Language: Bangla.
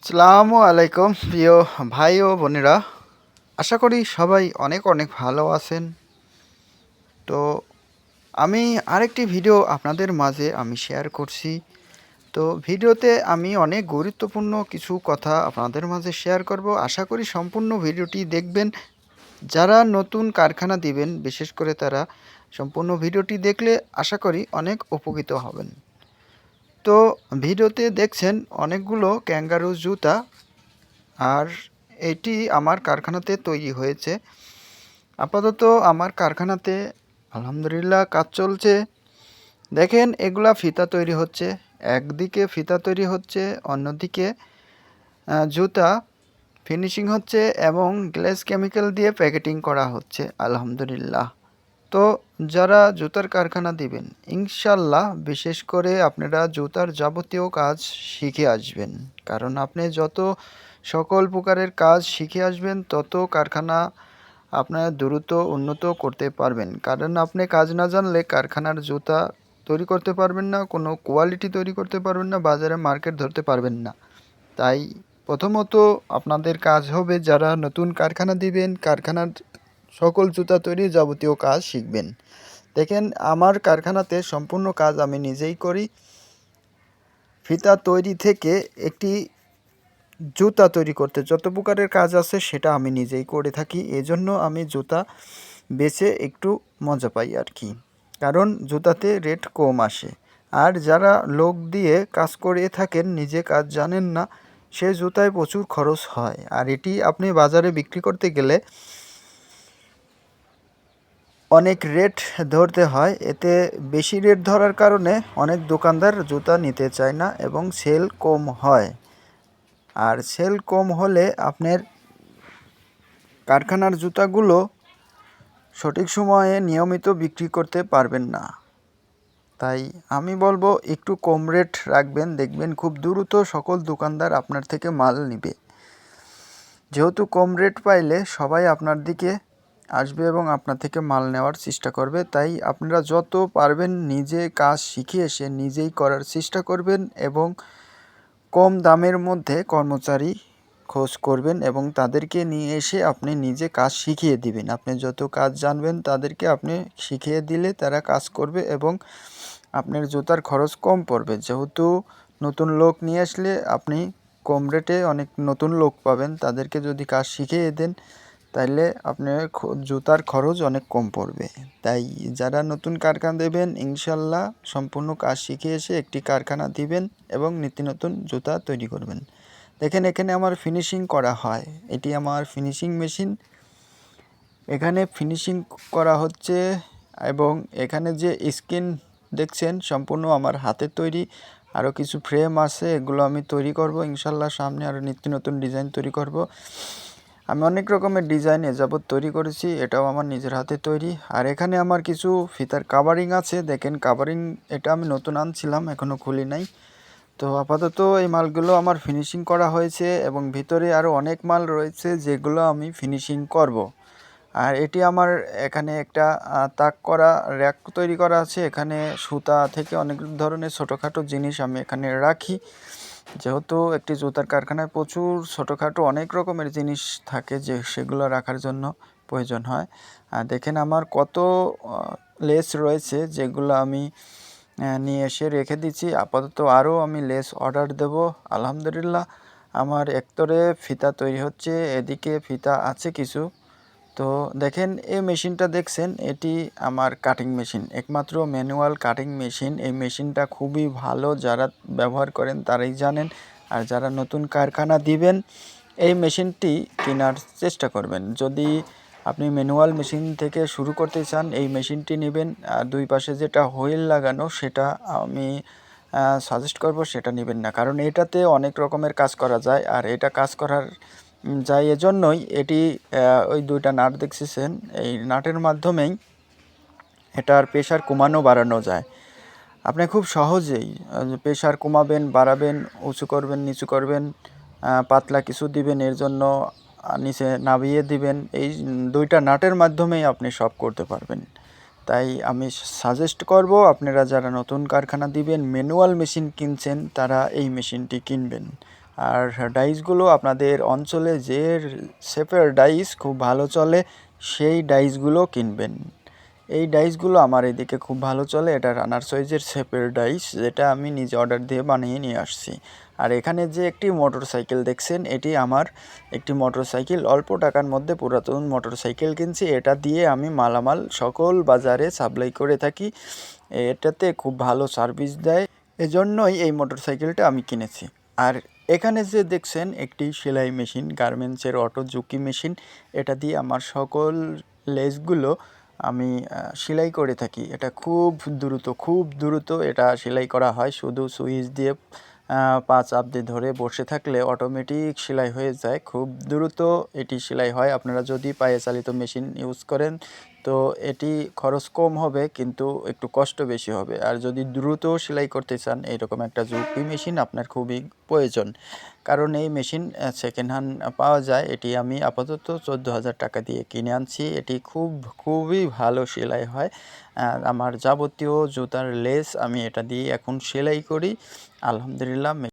আসসালামু আলাইকুম প্রিয় ভাই ও বোনেরা। আশা করি সবাই অনেক অনেক ভালো আছেন। তো আমি আরেকটি ভিডিও আপনাদের মাঝে আমি শেয়ার করছি। তো ভিডিওতে আমি অনেক গুরুত্বপূর্ণ কিছু কথা আপনাদের মাঝে শেয়ার করব। আশা করি সম্পূর্ণ ভিডিওটি দেখবেন। যারা নতুন কারখানা দিবেন বিশেষ করে তারা সম্পূর্ণ ভিডিওটি দেখলে আশা করি অনেক উপকৃত হবেন। তো ভিডিওতে দেখছেন অনেকগুলো ক্যাঙ্গারু জুতা, আর এটি আমার কারখানাতে তৈরি হয়েছে। আপাতত আমার কারখানাতে আলহামদুলিল্লাহ কাজ চলছে। দেখেন এগুলা ফিতা তৈরি হচ্ছে, একদিকে ফিতা তৈরি হচ্ছে, অন্যদিকে জুতা ফিনিশিং হচ্ছে এবং গ্লেজ কেমিক্যাল দিয়ে প্যাকেটিং করা হচ্ছে আলহামদুলিল্লাহ। তো যারা জুতার কারখানা দিবেন ইনশাল্লাহ বিশেষ করে আপনারা জুতার যাবতীয় কাজ শিখে আসবেন, কারণ আপনি যত সকল প্রকারের কাজ শিখে আসবেন তত কারখানা আপনার দ্রুত উন্নত করতে পারবেন। কারণ আপনি কাজ না জানলে কারখানার জুতা তৈরি করতে পারবেন না, কোনো কোয়ালিটি তৈরি করতে পারবেন না, বাজারে মার্কেট ধরতে পারবেন না। তাই প্রথমত আপনাদের কাজ হবে যারা নতুন কারখানা দিবেন কারখানার সকল জুতা তৈরি যাবতীয় কাজ শিখবেন। দেখেন আমার কারখানাতে সম্পূর্ণ কাজ আমি নিজেই করি। ফিতা তৈরি থেকে একটি জুতা তৈরি করতে যত প্রকারের কাজ আছে সেটা আমি নিজেই করে থাকি। এজন্য আমি জুতা বেচে একটু মজা পাই আর কি, কারণ জুতাতে রেট কম আসে। আর যারা লোক দিয়ে কাজ করে থাকেন নিজে কাজ জানেন না, সে জুতায় প্রচুর খরচ হয়। আর এটি আপনি বাজারে বিক্রি করতে গেলে অনেক রেট ধরতে হয়। এতে বেশি রেট ধরার কারণে অনেক দোকানদার জুতা নিতে চায় না এবং সেল কম হয়। আর সেল কম হলে আপনার কারখানার জুতাগুলো সঠিক সময়ে নিয়মিত বিক্রি করতে পারবেন না। তাই আমি বলবো একটু কম রেট রাখবেন, দেখবেন খুব দ্রুত সকল দোকানদার আপনার থেকে মাল নিবে। যেহেতু কম রেট পাইলে সবাই আপনার দিকে আসবে এবং আপনার থেকে মাল নেওয়ার চেষ্টা করবে। তাই আপনারা যত পারবেন নিজে কাজ শিখে এসে নিজেই করার চেষ্টা করবেন এবং কম দামের মধ্যে কর্মচারী খোঁজ করবেন এবং তাদেরকে নিয়ে এসে আপনি নিজে কাজ শিখিয়ে দিবেন। আপনি যত কাজ জানবেন তাদেরকে আপনি শিখিয়ে দিলে তারা কাজ করবে এবং আপনার জুতার খরচ কম পড়বে। যেহেতু নতুন লোক নিয়ে আসলে আপনি কম রেটে অনেক নতুন লোক পাবেন, তাদেরকে যদি কাজ শিখিয়ে দেন তাইলে আপনার জুতার খরচ অনেক কম পড়বে। তাই যারা নতুন কারখানা দেবেন ইনশাল্লাহ সম্পূর্ণ কাজ শিখে এসে একটি কারখানা দিবেন এবং নিত্য নতুন জুতা তৈরি করবেন। দেখেন এখানে আমার ফিনিশিং করা হয়, এটি আমার ফিনিশিং মেশিন। এখানে ফিনিশিং করা হচ্ছে এবং এখানে যে স্ক্রিন দেখছেন সম্পূর্ণ আমার হাতের তৈরি। আরও কিছু ফ্রেম আছে, এগুলো আমি তৈরি করব ইনশাল্লাহ। সামনে আরও নিত্য নতুন ডিজাইন তৈরি করব। আমি অনেক রকমের ডিজাইন যাবত তৈরি করেছি, এটাও আমার নিজের হাতে তৈরি। আর এখানে আমার কিছু ফিতার কাভারিং আছে, দেখেন কাভারিং এটা আমি নতুন আনছিলাম, এখনও খুলি নাই। তো আপাতত এই মালগুলো আমার ফিনিশিং করা হয়েছে এবং ভিতরে আরও অনেক মাল রয়েছে যেগুলো আমি ফিনিশিং করব। আর এটি আমার এখানে একটা তাক করা র্যাক তৈরি করা আছে। এখানে সুতা থেকে অনেক ধরনের ছোটোখাটো জিনিস আমি এখানে রাখি। যেহেতু একটি জুতার কারখানায় প্রচুর ছোটোখাটো অনেক রকমের জিনিস থাকে যে সেগুলো রাখার জন্য প্রয়োজন হয়। আর দেখেন আমার কত লেস রয়েছে যেগুলো আমি নিয়ে এসে রেখে দিচ্ছি। আপাতত আরও আমি লেস অর্ডার দেব আলহামদুলিল্লাহ। আমার একতরে ফিতা তৈরি হচ্ছে, এদিকে ফিতা আছে কিছু। তো দেখেন এই মেশিনটা দেখছেন, এটি আমার কাটিং মেশিন, একমাত্র ম্যানুয়াল কাটিং মেশিন। এই মেশিনটা খুবই ভালো, যারা ব্যবহার করেন তারাই জানেন। আর যারা নতুন কারখানা দিবেন এই মেশিনটি কেনার চেষ্টা করবেন। যদি আপনি ম্যানুয়াল মেশিন থেকে শুরু করতে চান এই মেশিনটি নেবেন। আর দুই পাশে যেটা হুইল লাগানো সেটা আমি সাজেস্ট করব সেটা নেবেন না, কারণ এটাতে অনেক রকমের কাজ করা যায়। আর এটা কাজ করার যায় এজন্যই এটি ওই দুইটা নাট দেখছেন, এই নাটের মাধ্যমেই এটার প্রেশার কমানো বাড়ানো যায়। আপনি খুব সহজেই প্রেশার কমাবেন, বাড়াবেন, উঁচু করবেন, নিচু করবেন, পাতলা কিছু দিবেন, এর জন্য নিচে নামিয়ে দিবেন। এই দুইটা নাটের মাধ্যমেই আপনি সব করতে পারবেন। তাই আমি সাজেস্ট করব আপনারা যারা নতুন কারখানা দিবেন ম্যানুয়াল মেশিন কিনছেন তারা এই মেশিনটি কিনবেন। আর ডাইসগুলো আপনাদের অঞ্চলে যে শেপের ডাইস খুব ভালো চলে সেই ডাইসগুলো কিনবেন। এই ডাইসগুলো আমার এদিকে খুব ভালো চলে। এটা রানার সাইজের শেপের ডাইস, যেটা আমি নিজে অর্ডার দিয়ে বানিয়ে নিয়ে আসছি। আর এখানে যে একটি মোটরসাইকেল দেখছেন, এটি আমার একটি মোটরসাইকেল, অল্প টাকার মধ্যে পুরাতন মোটরসাইকেল কিনছি। এটা দিয়ে আমি মালামাল সকল বাজারে সাপ্লাই করে থাকি। এটাতে খুব ভালো সার্ভিস দেয়, এজন্যই এই মোটরসাইকেলটা আমি কিনেছি। আর এখানে যে দেখছেন একটি সেলাই মেশিন, গার্মেন্টসের অটো জুকি মেশিন, এটা দিয়ে আমার সকল লেসগুলো আমি সেলাই করে থাকি। এটা খুব দ্রুত এটা সেলাই করা হয়। শুধু সুইচ দিয়ে 5 চাপ দিয়ে ধরে বসে থাকলে অটোমেটিক সেলাই হয়ে যায়। খুব দ্রুত এটি সেলাই হয়। আপনারা যদি পায়ে চালিত মেশিন ইউজ করেন তো এটি খরচ কম হবে, কিন্তু একটু কষ্ট বেশি হবে। আর যদি দ্রুত সেলাই করতে চান, এরকম একটা জুকি মেশিন আপনার খুবই প্রয়োজন। কারণ এই মেশিন সেকেন্ড হ্যান্ড পাওয়া যায়। এটি আমি আপাতত 14,000 টাকা দিয়ে কিনে আনছি। এটি খুবই ভালো সেলাই হয়। আমার যাবতীয় জুতার লেস আমি এটা দিয়ে এখন সেলাই করি। আলহামদুলিল্লাহ।